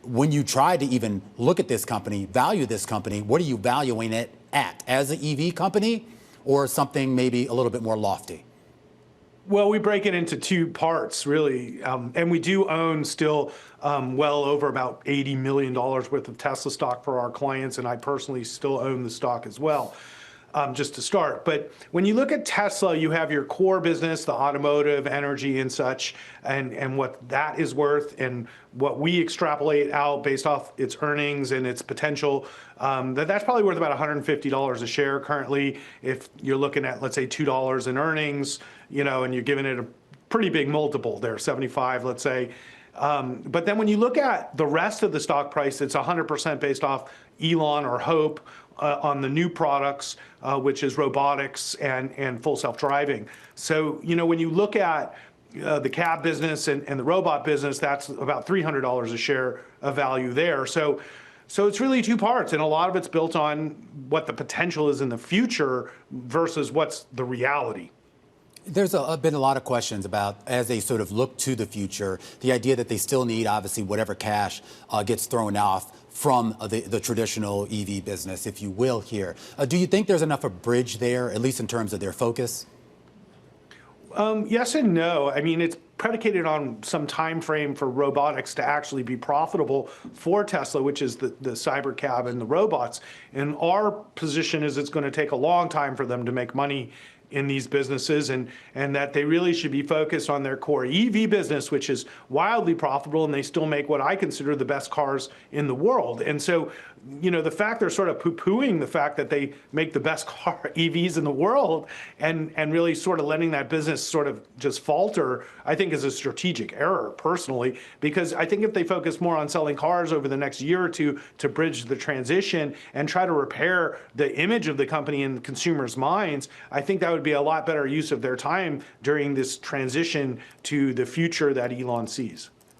when you try to even look at this company, value this company, what are you valuing it at? As an EV company or something maybe a little bit more lofty? Well, we break it into two parts, really. And we do own still well over about $80 million worth of Tesla stock for our clients. And I personally still own the stock as well, just to start. But when you look at Tesla, you have your core business, the automotive, energy and such, and what that is worth and what we extrapolate out based off its earnings and its potential. That's probably worth about $150 a share currently. If you're looking at, let's say, $2 in earnings, and you're giving it a pretty big multiple there, 75, let's say. But then when you look at the rest of the stock price, it's 100% based off Elon or Hope on the new products, which is robotics and full self-driving. So, when you look at the cab business and the robot business, that's about $300 a share of value there. So it's really two parts, and a lot of it's built on what the potential is in the future versus what's the reality. There's been a lot of questions about, as they sort of look to the future, the idea that they still need, obviously, whatever cash gets thrown off from the traditional EV business, if you will, here. Do you think there's enough of a bridge there, at least in terms of their focus? Yes and no. I mean, it's predicated on some time frame for robotics to actually be profitable for Tesla, which is the cyber cab and the robots. And our position is it's going to take a long time for them to make money in these businesses, and that they really should be focused on their core EV business, which is wildly profitable, and they still make what I consider the best cars in the world. And so, the fact they're sort of poo-pooing the fact that they make the best car EVs in the world and really sort of letting that business sort of just falter, I think is a strategic error personally, because I think if they focus more on selling cars over the next year or two to bridge the transition and try to repair the image of the company in consumers' minds, I think that would be a lot better use of their time during this transition to the future that Elon sees.